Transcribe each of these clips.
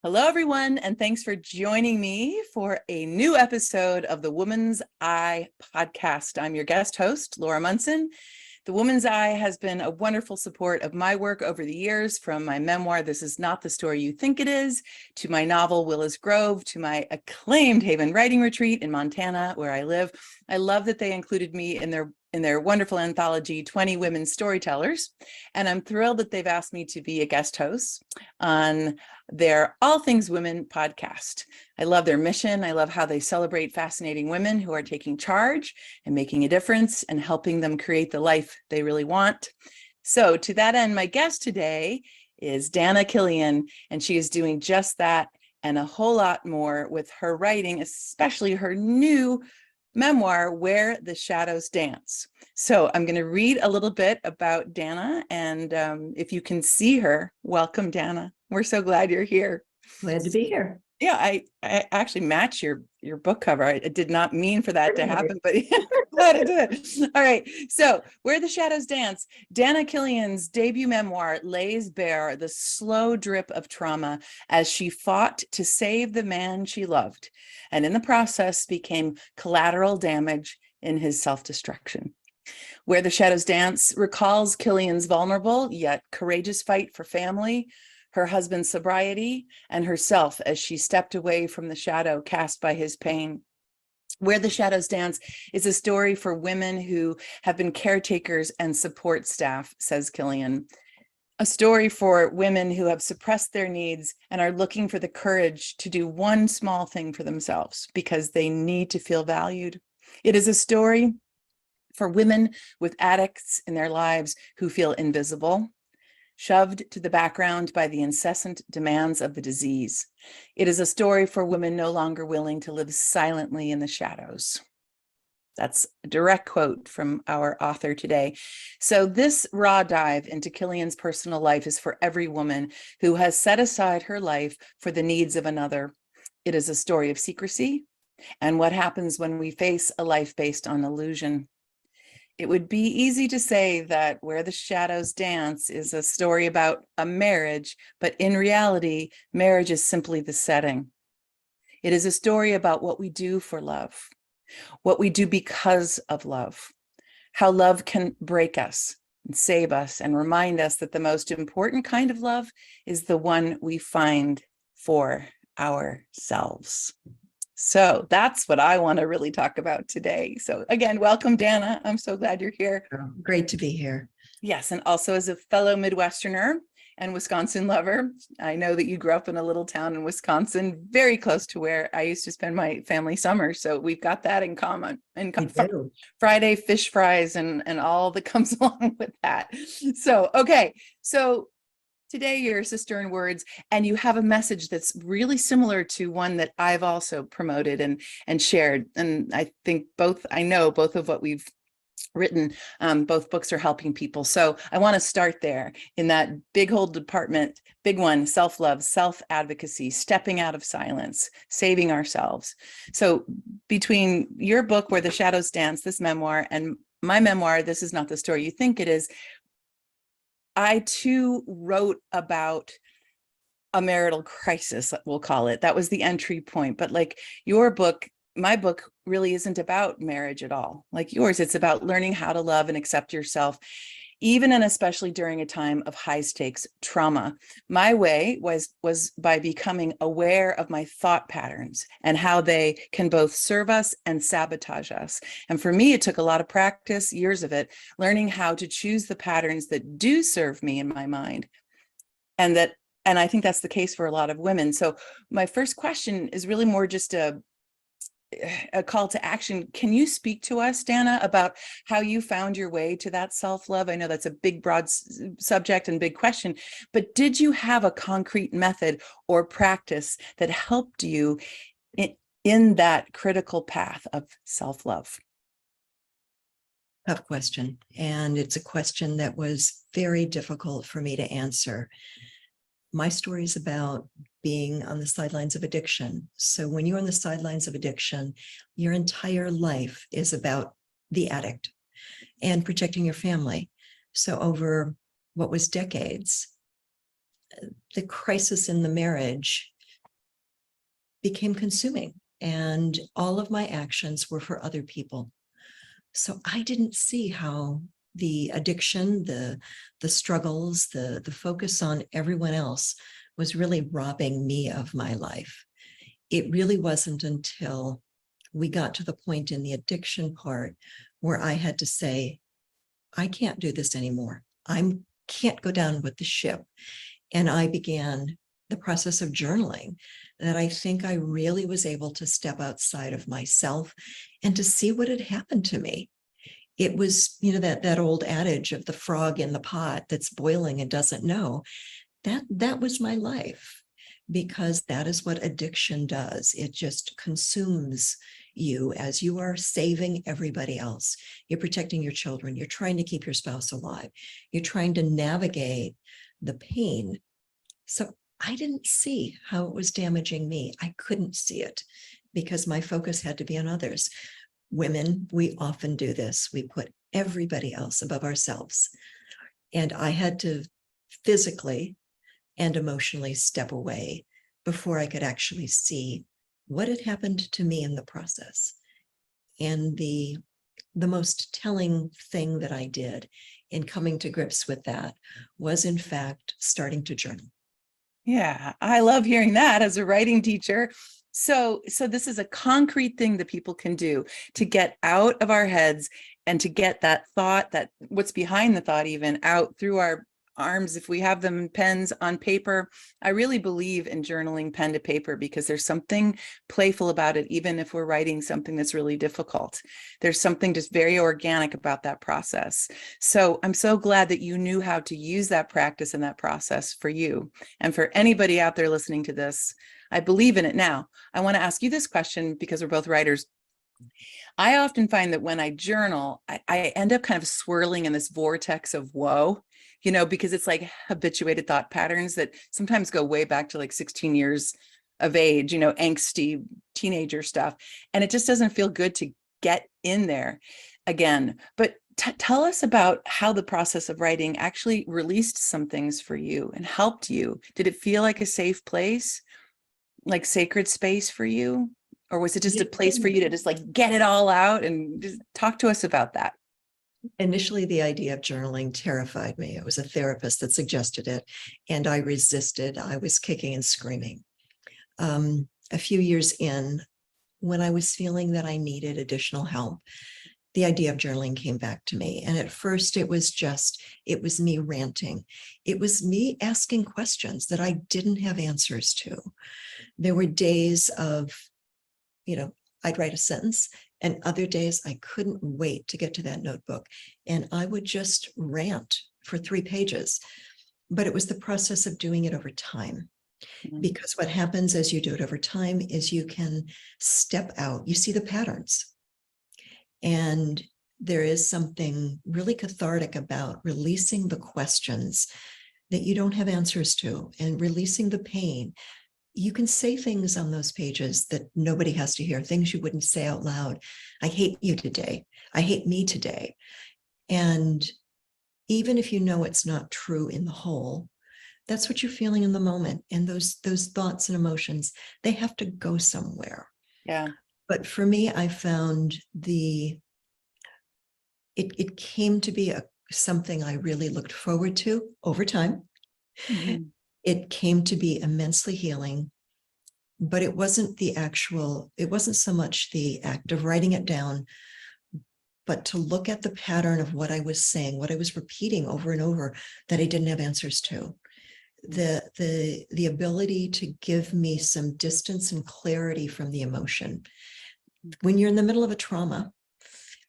Hello, everyone, and thanks for joining me for a new episode of the Woman's Eye podcast. I'm your guest host, Laura Munson. The Woman's Eye has been a wonderful support of my work over the years, from my memoir, This Is Not the Story You Think It Is, to my novel, Willis Grove, to my acclaimed Haven Writing Retreat in Montana, where I live. I love that they included me in their wonderful anthology, 20 Women Storytellers. And I'm thrilled that they've asked me to be a guest host on their All Things Women podcast. I love their mission. I love how they celebrate fascinating women who are taking charge and making a difference and helping them create the life they really want. So to that end, my guest today is Dana Killion, and she is doing just that and a whole lot more with her writing, especially her new memoir, Where the Shadows Dance. So I'm going to read a little bit about Dana, and if you can see her, welcome, Dana. We're so glad you're here. Glad to be here. Yeah, I actually match your book cover. I did not mean for that to happen, but glad it did. All right, so Where the Shadows Dance, Dana Killion's debut memoir lays bare the slow drip of trauma as she fought to save the man she loved, and in the process became collateral damage in his self-destruction. Where the Shadows Dance recalls Killion's vulnerable yet courageous fight for family, her husband's sobriety, and herself as she stepped away from the shadow cast by his pain. Where the Shadows Dance is a story for women who have been caretakers and support staff, says Killion. A story for women who have suppressed their needs and are looking for the courage to do one small thing for themselves because they need to feel valued. It is a story for women with addicts in their lives who feel invisible, shoved to the background by the incessant demands of the disease. It is a story for women no longer willing to live silently in the shadows. That's a direct quote from our author today. So this raw dive into Killion's personal life is for every woman who has set aside her life for the needs of another. It is a story of secrecy and what happens when we face a life based on illusion. It would be easy to say that Where the Shadows Dance is a story about a marriage, but in reality, marriage is simply the setting. It is a story about what we do for love, what we do because of love, how love can break us and save us and remind us that the most important kind of love is the one we find for ourselves. So that's what I want to really talk about today. So again, welcome, Dana. I'm so glad you're here. Great to be here. Yes, and also as a fellow Midwesterner and Wisconsin lover, I know that you grew up in a little town in Wisconsin, very close to where I used to spend my family summer. So we've got that in common. And Friday fish fries and all that comes along with that. So, okay. So today, you're a sister in words, and you have a message that's really similar to one that I've also promoted and shared. And I think I know both of what we've written, both books are helping people. So I want to start there in that big whole department, big one, self-love, self-advocacy, stepping out of silence, saving ourselves. So between your book, Where the Shadows Dance, this memoir, and my memoir, This Is Not the Story You Think It Is, I too wrote about a marital crisis, we'll call it. That was the entry point. But like your book, my book really isn't about marriage at all. Like yours, it's about learning how to love and accept yourself, even and especially during a time of high stakes trauma. My way was by becoming aware of my thought patterns and how they can both serve us and sabotage us. And for me, it took a lot of practice, years of it, learning how to choose the patterns that do serve me in my mind. And I think that's the case for a lot of women. So my first question is really more just a call to action. Can you speak to us, Dana, about how you found your way to that self-love? I know that's a big, broad subject and big question, but did you have a concrete method or practice that helped you in that critical path of self-love? Tough question. And it's a question that was very difficult for me to answer. My story is about being on the sidelines of addiction. So when you're on the sidelines of addiction, your entire life is about the addict and protecting your family. So over what was decades, the crisis in the marriage became consuming, and all of my actions were for other people. So I didn't see how the addiction, the struggles, the focus on everyone else was really robbing me of my life. It really wasn't until we got to the point in the addiction part where I had to say, I can't do this anymore. I can't go down with the ship. And I began the process of journaling, that I think I really was able to step outside of myself and to see what had happened to me. It was, that old adage of the frog in the pot that's boiling and doesn't know. That was my life, because that is what addiction does. It just consumes you as you are saving everybody else. You're protecting your children. You're trying to keep your spouse alive. You're trying to navigate the pain. So I didn't see how it was damaging me. I couldn't see it because my focus had to be on others. Women, we often do this. We put everybody else above ourselves. And I had to physically and emotionally step away before I could actually see what had happened to me in the process. And the most telling thing that I did in coming to grips with that was, in fact, starting to journal. Yeah, I love hearing that as a writing teacher. So this is a concrete thing that people can do to get out of our heads and to get that thought, that what's behind the thought even, out through our arms. If we have them pens on paper, I really believe in journaling pen to paper because there's something playful about it. Even if we're writing something that's really difficult, there's something just very organic about that process. So I'm so glad that you knew how to use that practice and that process for you. And for anybody out there listening to this, I believe in it now. I want to ask you this question because we're both writers. I often find that when I journal, I end up kind of swirling in this vortex of woe, because it's like habituated thought patterns that sometimes go way back to like 16 years of age, angsty teenager stuff. And it just doesn't feel good to get in there again. But tell us about how the process of writing actually released some things for you and helped you. Did it feel like a safe place, like sacred space for you? Or was it just a place for you to just like get it all out? And just talk to us about that. Initially, the idea of journaling terrified me. It was a therapist that suggested it, and I resisted. I was kicking and screaming. A few years in, when I was feeling that I needed additional help, the idea of journaling came back to me. And at first, it was me ranting. It was me asking questions that I didn't have answers to. There were days of, I'd write a sentence, and other days I couldn't wait to get to that notebook. And I would just rant for 3 pages. But it was the process of doing it over time. Because what happens as you do it over time is you can step out, you see the patterns. And there is something really cathartic about releasing the questions that you don't have answers to and releasing the pain. You can say things on those pages that nobody has to hear, things you wouldn't say out loud. I hate you today. I hate me today. And even if you know it's not true in the whole, that's what you're feeling in the moment. And those thoughts and emotions, they have to go somewhere. Yeah. But for me, I found it came to be something I really looked forward to over time. Mm-hmm. It came to be immensely healing, but it wasn't so much the act of writing it down, but to look at the pattern of what I was saying, what I was repeating over and over that I didn't have answers to. The ability to give me some distance and clarity from the emotion. When you're in the middle of a trauma,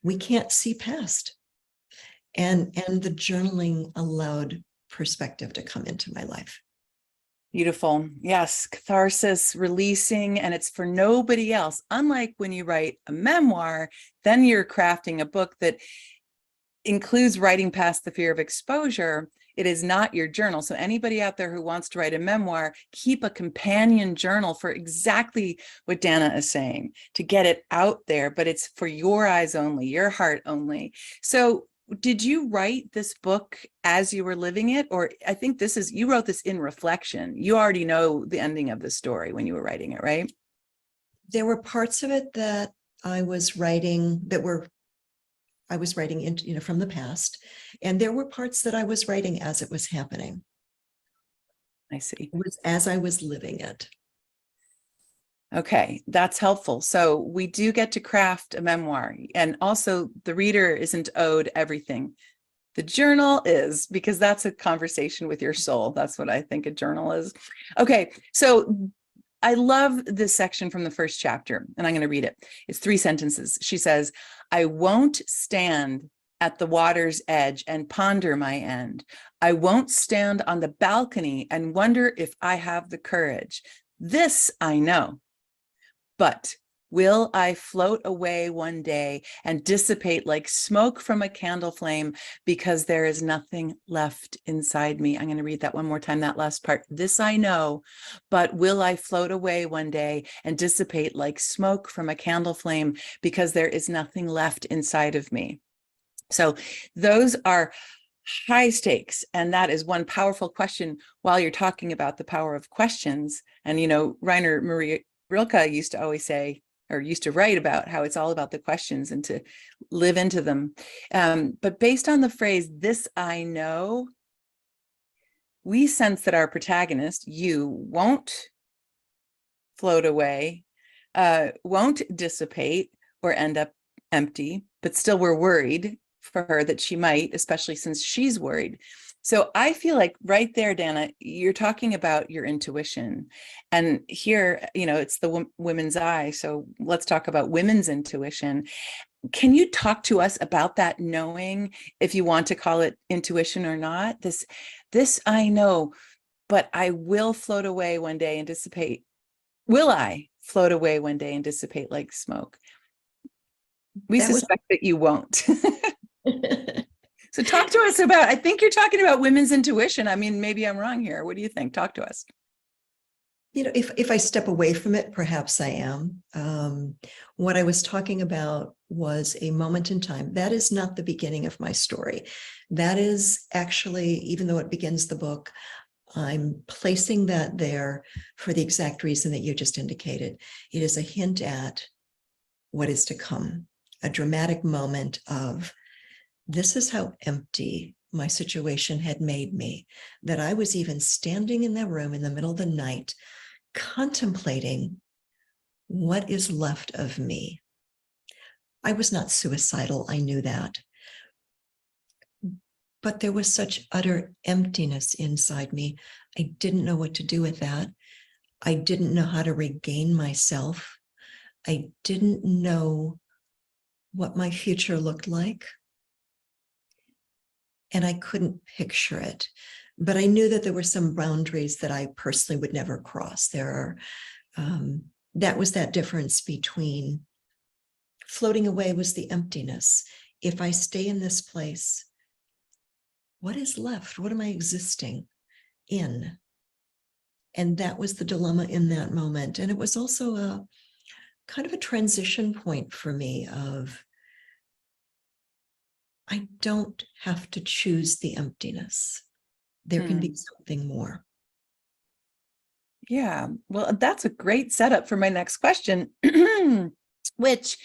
we can't see past. And the journaling allowed perspective to come into my life. Beautiful. Yes. Catharsis, releasing, and it's for nobody else. Unlike when you write a memoir, then you're crafting a book that includes writing past the fear of exposure. It is not your journal. So anybody out there who wants to write a memoir, keep a companion journal for exactly what Dana is saying, to get it out there, but it's for your eyes only, your heart only. So did you write this book as you were living it? Or I think you wrote this in reflection. You already know the ending of the story when you were writing it, right? There were parts of it that I was writing into, from the past. And there were parts that I was writing as it was happening. I see. It was as I was living it. Okay, that's helpful. So we do get to craft a memoir, and also the reader isn't owed everything. The journal is, because that's a conversation with your soul. That's what I think a journal is. Okay, so I love this section from the first chapter, and I'm going to read it. It's 3 sentences. She says, I won't stand at the water's edge and ponder my end. I won't stand on the balcony and wonder if I have the courage. This I know. But will I float away one day and dissipate like smoke from a candle flame because there is nothing left inside me? I'm going to read that one more time, that last part. This I know, but will I float away one day and dissipate like smoke from a candle flame because there is nothing left inside of me? So those are high stakes. And that is one powerful question while you're talking about the power of questions. And, Rainer Maria Rilke used to always say, or used to write about how it's all about the questions and to live into them. But based on the phrase, this I know, we sense that our protagonist, you, won't float away, won't dissipate or end up empty, but still we're worried for her that she might, especially since she's worried. So I feel like right there, Dana, you're talking about your intuition. And here, it's the women's eye. So let's talk about women's intuition. Can you talk to us about that knowing, if you want to call it intuition or not? This I know, but I will float away one day and dissipate. Will I float away one day and dissipate like smoke? We suspect that you won't. So talk to us about, I think you're talking about women's intuition. I mean, maybe I'm wrong here. What do you think? Talk to us. If I step away from it, perhaps I am. What I was talking about was a moment in time. That is not the beginning of my story. That is actually, even though it begins the book, I'm placing that there for the exact reason that you just indicated. It is a hint at what is to come, a dramatic moment of, this is how empty my situation had made me, that I was even standing in that room in the middle of the night, contemplating what is left of me. I was not suicidal, I knew that. But there was such utter emptiness inside me. I didn't know what to do with that. I didn't know how to regain myself. I didn't know what my future looked like. And I couldn't picture it. But I knew that there were some boundaries that I personally would never cross. That was that difference between floating away was the emptiness. If I stay in this place, what is left? What am I existing in? And that was the dilemma in that moment. And it was also a kind of a transition point for me of, I don't have to choose the emptiness. There can be something more. Yeah, well, that's a great setup for my next question, which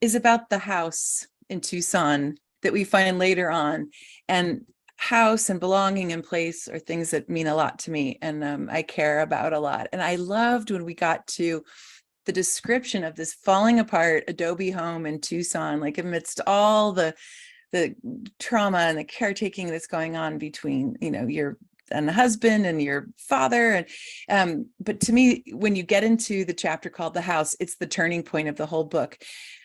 is about the house in Tucson that we find later on. And house and belonging and place are things that mean a lot to me, and I care about a lot. And I loved when we got to the description of this falling apart adobe home in Tucson, like amidst all the trauma and the caretaking that's going on between, your and the husband and your father. And but to me, when you get into the chapter called The House, it's the turning point of the whole book.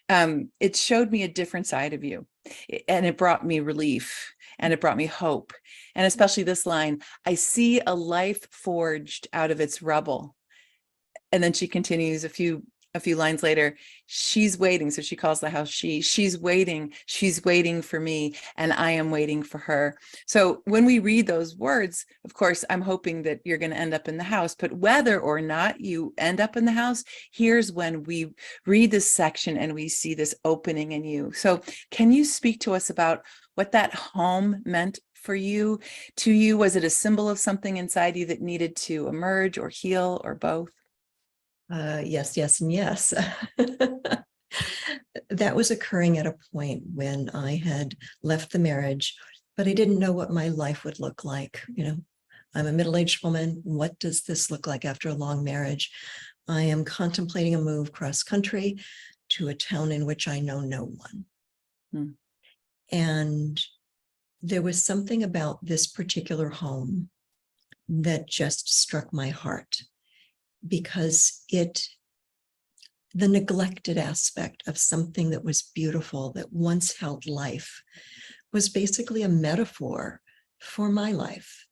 It showed me a different side of you, and it brought me relief, and it brought me hope. And especially this line, I see a life forged out of its rubble. And then she continues a few lines later, she's waiting. So she calls the house she's waiting for me, and I am waiting for her. So when we read those words, of course, I'm hoping that you're going to end up in the house, but whether or not you end up in the house, here's when we read this section and we see this opening in you. So can you speak to us about what that home meant for you, to you? Was it a symbol of something inside you that needed to emerge or heal, or both? Yes, yes, and yes. That was occurring at a point when I had left the marriage, but I didn't know what my life would look like. I'm a middle-aged woman. What does this look like after a long marriage? I am contemplating a move cross country to a town in which I know no one. Hmm. And there was something about this particular home that just struck my heart, because the neglected aspect of something that was beautiful, that once held life, was basically a metaphor for my life.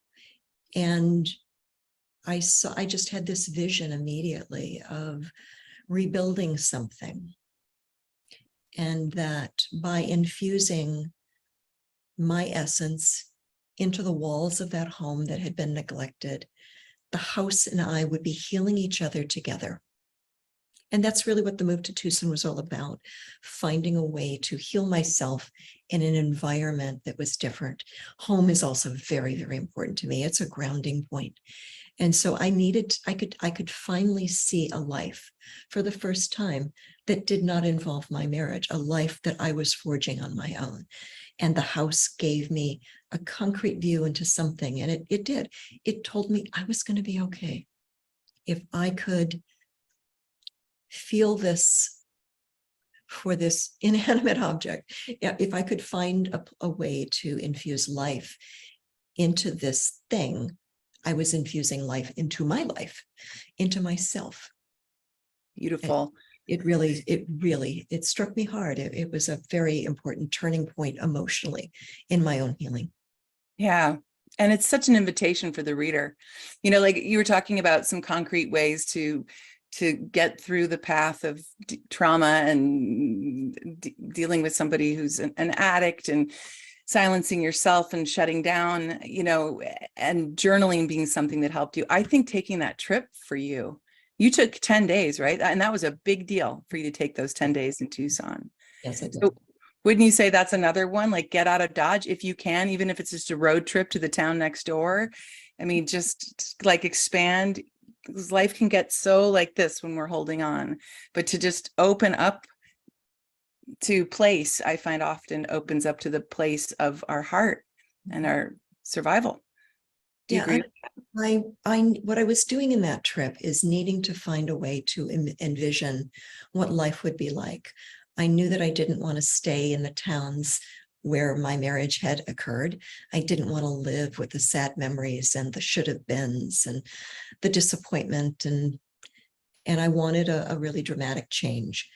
And I just had this vision immediately of rebuilding something. And that by infusing my essence into the walls of that home that had been neglected, the house and I would be healing each other together. And that's really what the move to Tucson was all about, finding a way to heal myself in an environment that was different. Home is also very, very important to me. It's a grounding point. And so I could finally see a life for the first time that did not involve my marriage, a life that I was forging on my own. And the house gave me a concrete view into something. And it did. It told me I was going to be okay. If I could feel this for this inanimate object, if I could find a way to infuse life into this thing, I was infusing life into my life, into myself. Beautiful. It struck me hard. It was a very important turning point emotionally in my own healing. Yeah. And it's such an invitation for the reader. Like you were talking about some concrete ways to get through the path of trauma and dealing with somebody who's an addict, and silencing yourself and shutting down, and journaling being something that helped you. I think taking that trip for you took 10 days, right? And that was a big deal for you to take those 10 days in Tucson. Yes, I did. So wouldn't you say that's another one? Like, get out of Dodge if you can, even if it's just a road trip to the town next door. I mean, just like expand, because life can get so like this when we're holding on, but to just open up to place, I find often opens up to the place of our heart and our survival. Do you agree? What I was doing in that trip is needing to find a way to envision what life would be like. I knew that I didn't want to stay in the towns where my marriage had occurred. I didn't want to live with the sad memories and the should have beens and the disappointment. And I wanted a really dramatic change.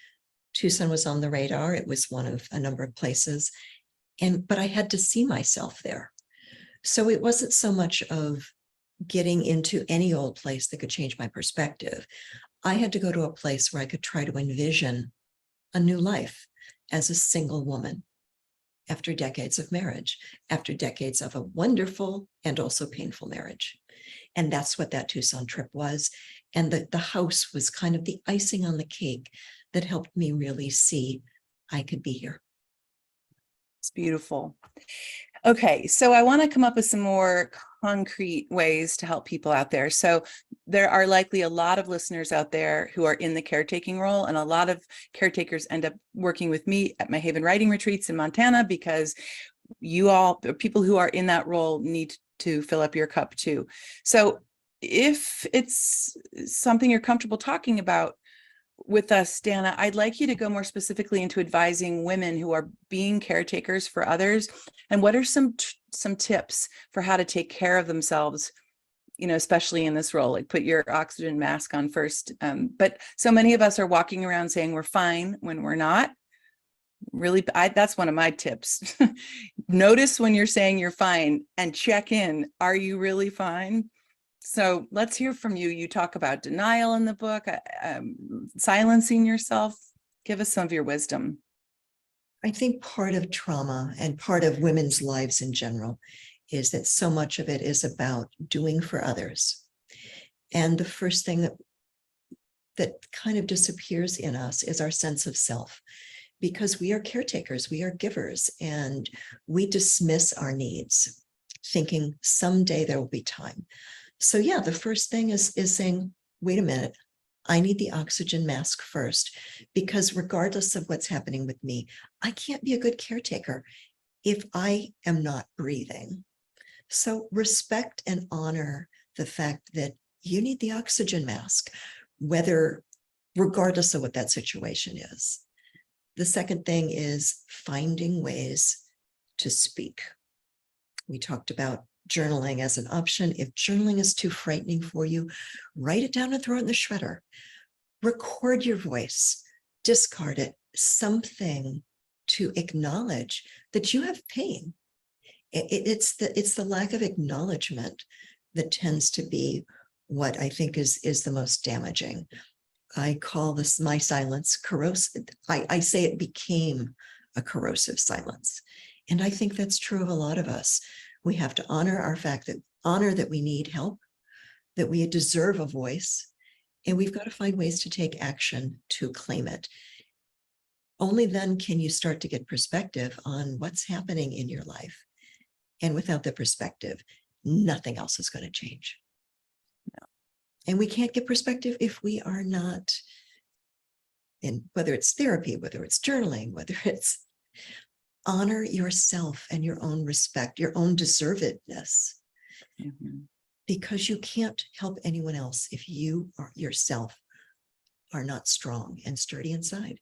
Tucson was on the radar. It was one of a number of places. But I had to see myself there. So it wasn't so much of getting into any old place that could change my perspective. I had to go to a place where I could try to envision a new life as a single woman after decades of marriage, after decades of a wonderful and also painful marriage. And that's what that Tucson trip was. And the house was kind of the icing on the cake that helped me really see I could be here. It's beautiful. Okay, so I want to come up with some more concrete ways to help people out there. So there are likely a lot of listeners out there who are in the caretaking role, and a lot of caretakers end up working with me at my Haven Writing Retreats in Montana, because people who are in that role need to fill up your cup too. So if it's something you're comfortable talking about with us, Dana, I'd like you to go more specifically into advising women who are being caretakers for others. And what are some tips for how to take care of themselves, especially in this role? Like, put your oxygen mask on first. But so many of us are walking around saying we're fine when we're not. Really, that's one of my tips. Notice when you're saying you're fine and check in. Are you really fine? So let's hear from you. You talk about denial in the book, silencing yourself. Give us some of your wisdom. I think part of trauma and part of women's lives in general is that so much of it is about doing for others. And the first thing that kind of disappears in us is our sense of self, because we are caretakers, we are givers, and we dismiss our needs, thinking someday there will be time. So yeah, the first thing is saying, wait a minute, I need the oxygen mask first, because regardless of what's happening with me, I can't be a good caretaker if I am not breathing. So respect and honor the fact that you need the oxygen mask, regardless of what that situation is. The second thing is finding ways to speak. We talked about journaling as an option. If journaling is too frightening for you, write it down and throw it in the shredder. Record your voice, discard it, something to acknowledge that you have pain. It's the lack of acknowledgement that tends to be what I think is the most damaging. I call this my silence corrosive. I say it became a corrosive silence. And I think that's true of a lot of us. We have to honor that we need help, that we deserve a voice, and we've got to find ways to take action to claim it. Only then can you start to get perspective on what's happening in your life. And without the perspective, nothing else is going to change. No. And we can't get perspective if we are not in, whether it's therapy, whether it's journaling, whether it's honor yourself and your own respect, your own deservedness. Mm-hmm. Because you can't help anyone else if you yourself are not strong and sturdy inside.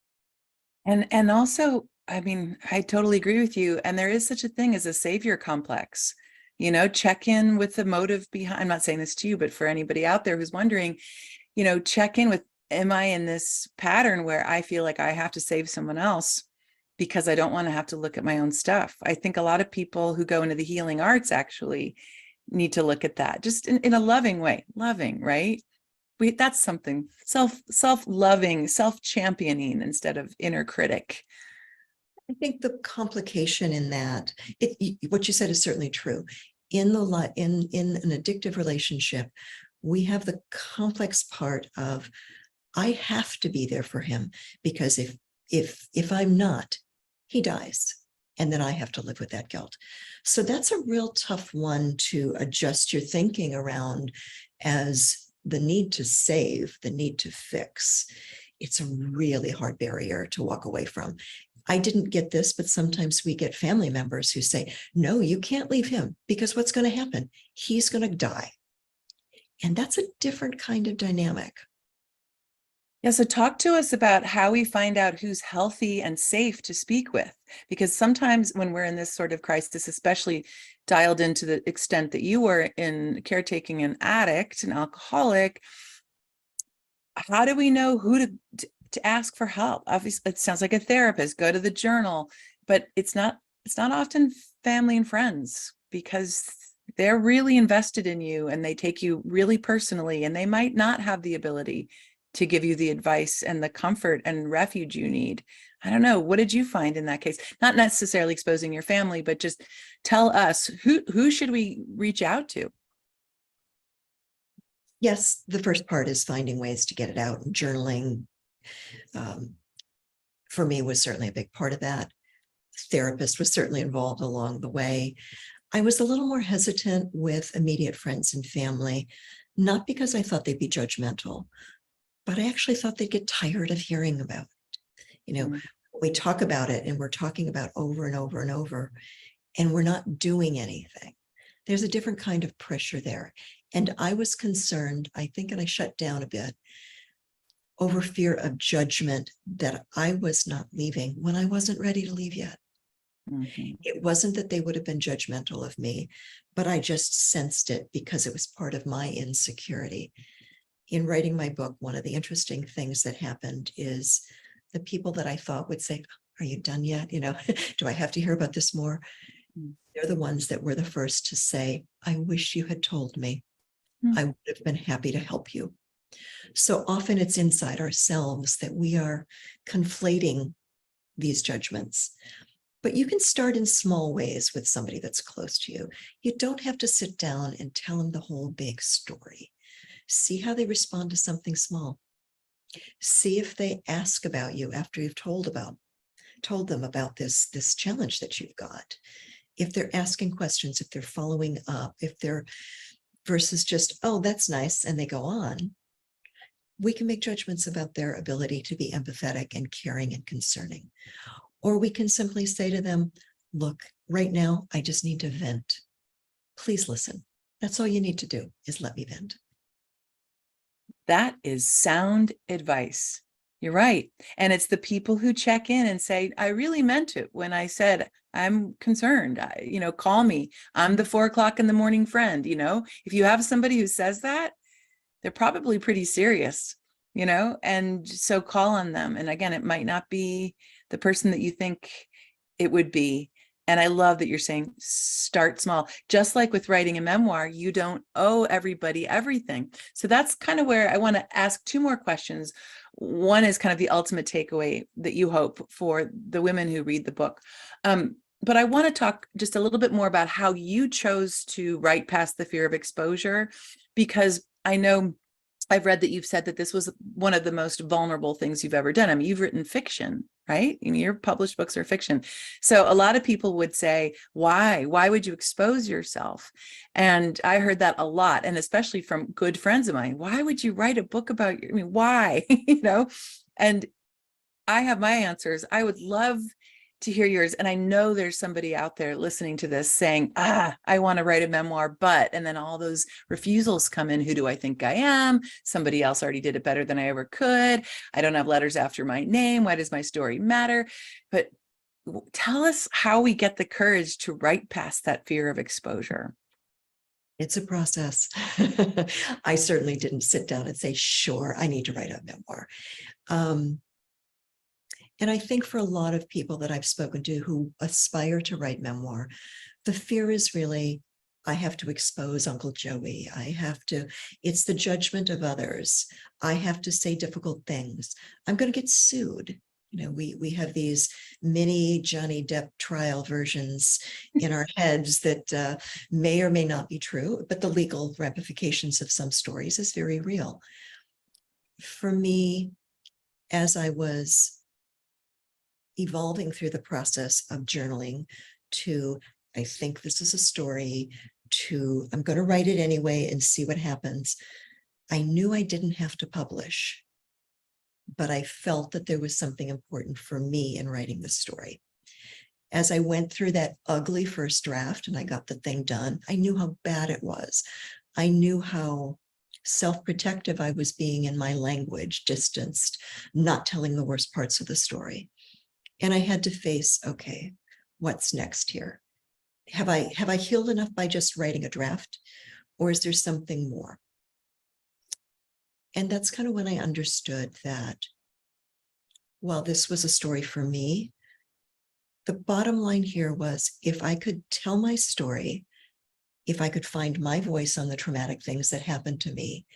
And also, I mean, I totally agree with you. And there is such a thing as a savior complex. Check in with the motive behind. I'm not saying this to you, but for anybody out there who's wondering, check in with, am I in this pattern where I feel like I have to save someone else because I don't want to have to look at my own stuff? I think a lot of people who go into the healing arts actually need to look at that just in a loving way. Loving, right? That's something self-loving, self-championing instead of inner critic. I think the complication in that, what you said is certainly true. In an addictive relationship, we have the complex part of, I have to be there for him, because if I'm not, he dies. And then I have to live with that guilt. So that's a real tough one to adjust your thinking around, as the need to save, the need to fix. It's a really hard barrier to walk away from. I didn't get this, but sometimes we get family members who say, no, you can't leave him, because what's going to happen? He's going to die. And that's a different kind of dynamic. Yeah, so talk to us about how we find out who's healthy and safe to speak with, because sometimes when we're in this sort of crisis, especially dialed into the extent that you were in caretaking an addict, an alcoholic, how do we know who to ask for help? Obviously, it sounds like a therapist, go to the journal, but it's not often family and friends, because they're really invested in you and they take you really personally, and they might not have the ability to give you the advice and the comfort and refuge you need. I don't know. What did you find in that case? Not necessarily exposing your family, but just tell us, who should we reach out to? Yes, the first part is finding ways to get it out, and journaling for me was certainly a big part of that. Therapist was certainly involved along the way. I was a little more hesitant with immediate friends and family, not because I thought they'd be judgmental, but I actually thought they'd get tired of hearing about it. We talk about it and we're talking about over and over and over, and we're not doing anything. There's a different kind of pressure there. And I was concerned, I think, and I shut down a bit over fear of judgment, that I was not leaving when I wasn't ready to leave yet. Mm-hmm. It wasn't that they would have been judgmental of me, but I just sensed it because it was part of my insecurity. In writing my book, one of the interesting things that happened is the people that I thought would say, are you done yet? Do I have to hear about this more? They're the ones that were the first to say, I wish you had told me. I would have been happy to help you. So often it's inside ourselves that we are conflating these judgments. But you can start in small ways with somebody that's close to you. You don't have to sit down and tell them the whole big story. See how they respond to something small. See if they ask about you after you've told them about this challenge that you've got. If they're asking questions, if they're following up, if they're versus just, oh, that's nice, and they go on. we can make judgments about their ability to be empathetic and caring and concerning. Or we can simply say to them, look, right now, I just need to vent. Please listen. That's all you need to do is let me vent. That is sound advice. You're right. And it's the people who check in and say, I really meant it when I said, I'm concerned, call me. I'm the 4 o'clock in the morning friend. If you have somebody who says that, they're probably pretty serious, and so call on them. And again, it might not be the person that you think it would be. And I love that you're saying start small. Just like with writing a memoir, you don't owe everybody everything. So that's kind of where I want to ask 2 more questions. One is kind of the ultimate takeaway that you hope for the women who read the book. But I want to talk just a little bit more about how you chose to write past the fear of exposure, because I know I've read that you've said that this was one of the most vulnerable things you've ever done. I mean, you've written fiction, right? Your published books are fiction. So a lot of people would say, why would you expose yourself? And I heard that a lot, and especially from good friends of mine. Why would you write a book about, why, and I have my answers. I would love to hear yours. And I know there's somebody out there listening to this saying, I want to write a memoir, and then all those refusals come in. Who do I think I am? Somebody else already did it better than I ever could. I don't have letters after my name. Why does my story matter? But tell us how we get the courage to write past that fear of exposure. It's a process. I certainly didn't sit down and say, sure, I need to write a memoir. And I think for a lot of people that I've spoken to who aspire to write memoir, the fear is really, I have to expose Uncle Joey. It's the judgment of others. I have to say difficult things. I'm going to get sued. We have these mini Johnny Depp trial versions in our heads that may or may not be true, but the legal ramifications of some stories is very real. For me, as I was evolving through the process of journaling to, I think this is a story, to, I'm going to write it anyway and see what happens. I knew I didn't have to publish, but I felt that there was something important for me in writing this story. As I went through that ugly first draft and I got the thing done, I knew how bad it was. I knew how self-protective I was being in my language, distanced, not telling the worst parts of the story. And I had to face, okay, what's next here? Have I healed enough by just writing a draft, or is there something more? And that's kind of when I understood that while this was a story for me, the bottom line here was, if I could tell my story, if I could find my voice on the traumatic things that happened to me,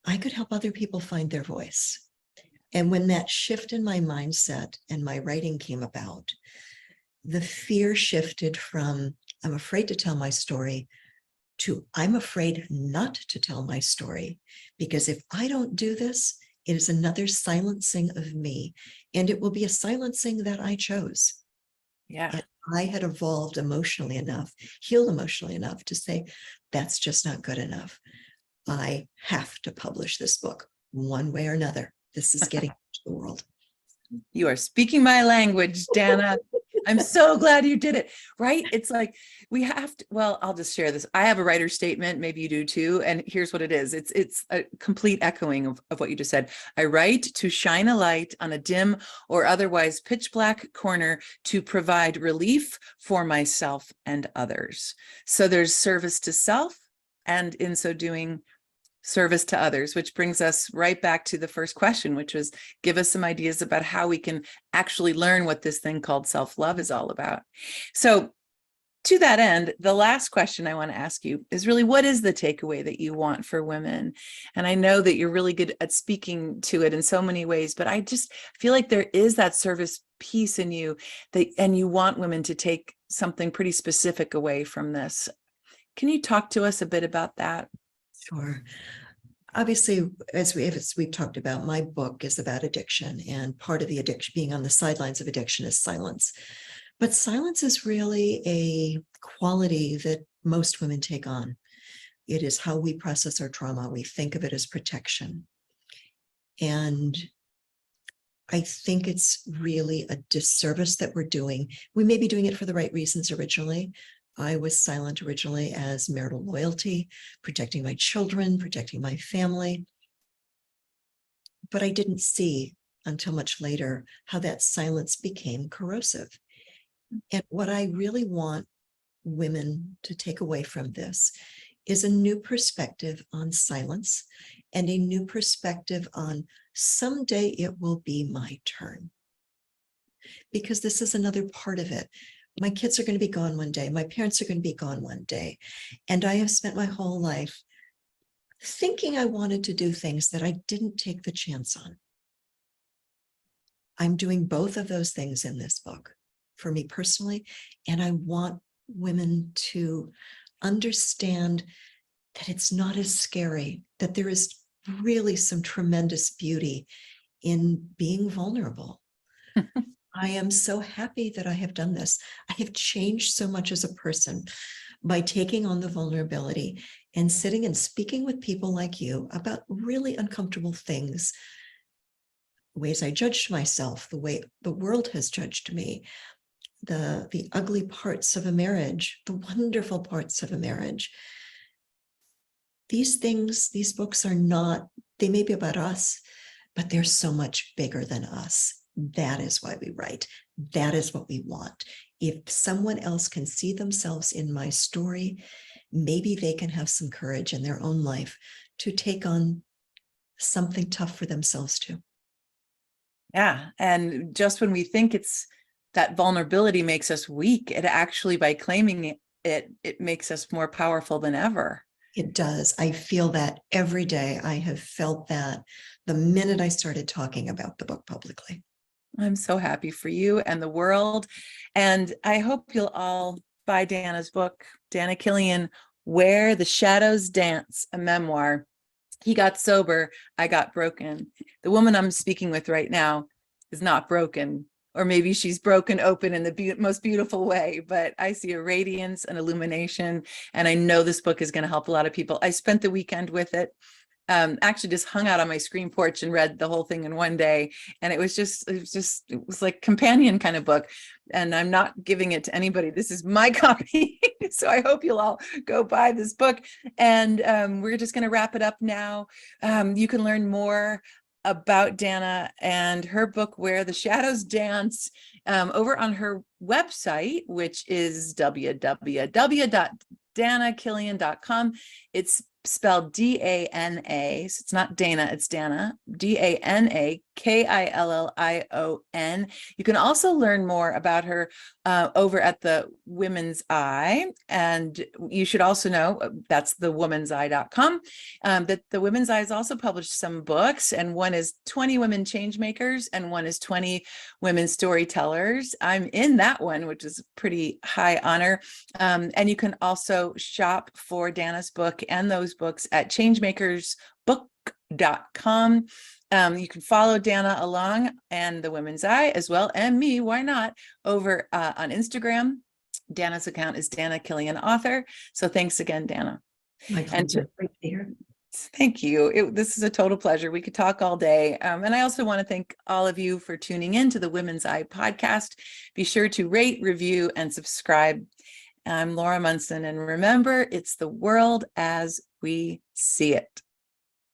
I could help other people find their voice. And when that shift in my mindset and my writing came about, the fear shifted from, I'm afraid to tell my story, to I'm afraid not to tell my story. Because if I don't do this, it is another silencing of me. And it will be a silencing that I chose. Yeah. And I had evolved emotionally enough, healed emotionally enough to say, that's just not good enough. I have to publish this book one way or another. This is getting to the world. You are speaking my language, Dana. I'm so glad you did it, right? It's like we have to, well, I'll just share this. I have a writer's statement, maybe you do too. And here's what it is. It's a complete echoing of what you just said. I write to shine a light on a dim or otherwise pitch black corner to provide relief for myself and others. So there's service to self, and in so doing, service to others, which brings us right back to the first question, which was, give us some ideas about how we can actually learn what this thing called self-love is all about. So to that end, the last question I want to ask you is really, what is the takeaway that you want for women? And I know that you're really good at speaking to it in so many ways, but I just feel like there is that service piece in you that, and you want women to take something pretty specific away from this. Can you talk to us a bit about that? Sure. Obviously, as we've talked about, my book is about addiction, and part of the addiction, being on the sidelines of addiction, is silence. But silence is really a quality that most women take on. It is how we process our trauma. We think of it as protection. And I think it's really a disservice that we're doing. We may be doing it for the right reasons originally. I was silent originally as marital loyalty, protecting my children, protecting my family. But I didn't see until much later how that silence became corrosive. And what I really want women to take away from this is a new perspective on silence and a new perspective on someday it will be my turn. Because this is another part of it. My kids are going to be gone one day. My parents are going to be gone one day. And I have spent my whole life thinking I wanted to do things that I didn't take the chance on. I'm doing both of those things in this book for me personally. And I want women to understand that it's not as scary, that there is really some tremendous beauty in being vulnerable. I am so happy that I have done this. I have changed so much as a person by taking on the vulnerability and sitting and speaking with people like you about really uncomfortable things, ways I judged myself, the way the world has judged me, the ugly parts of a marriage, the wonderful parts of a marriage. These things, these books are not, they may be about us, but they're so much bigger than us. That is why we write. That is what we want. If someone else can see themselves in my story, maybe they can have some courage in their own life to take on something tough for themselves too. Yeah. And just when we think it's that vulnerability makes us weak, it actually, by claiming it makes us more powerful than ever. It does. I feel that every day. I have felt that the minute I started talking about the book publicly. I'm so happy for you and the world. And I hope you'll all buy Dana's book, Dana Killion, Where the Shadows Dance, a memoir. He got sober, I got broken. The woman I'm speaking with right now is not broken, or maybe she's broken open in the most beautiful way, but I see a radiance, an illumination, and I know this book is going to help a lot of people. I spent the weekend with it. Actually just hung out on my screen porch and read the whole thing in one day. And it was like companion kind of book. And I'm not giving it to anybody. This is my copy. So I hope you'll all go buy this book. And we're just going to wrap it up now. You can learn more about Dana and her book, Where the Shadows Dance, over on her website, which is www.danakillion.com. It's spelled D-A-N-A, so it's not Dana, it's Dana, D-A-N-A-K-I-L-L-I-O-N. You can also learn more about her over at the Women's Eye, and you should also know, that's thewomenseye.com, that the Women's Eye has also published some books, and one is 20 Women Changemakers, and one is 20 Women Storytellers. I'm in that one, which is a pretty high honor. And you can also shop for Dana's book and those books at changemakersbook.com. You can follow Dana along and the Women's Eye as well, and me, why not, over on Instagram. Dana's account is Dana Killion Author. So thanks again, Dana. My pleasure. Right there. Thank you. This is a total pleasure. We could talk all day. And I also want to thank all of you for tuning in to the Women's Eye podcast. Be sure to rate, review, and subscribe. I'm Laura Munson, and remember, it's the world as we see it.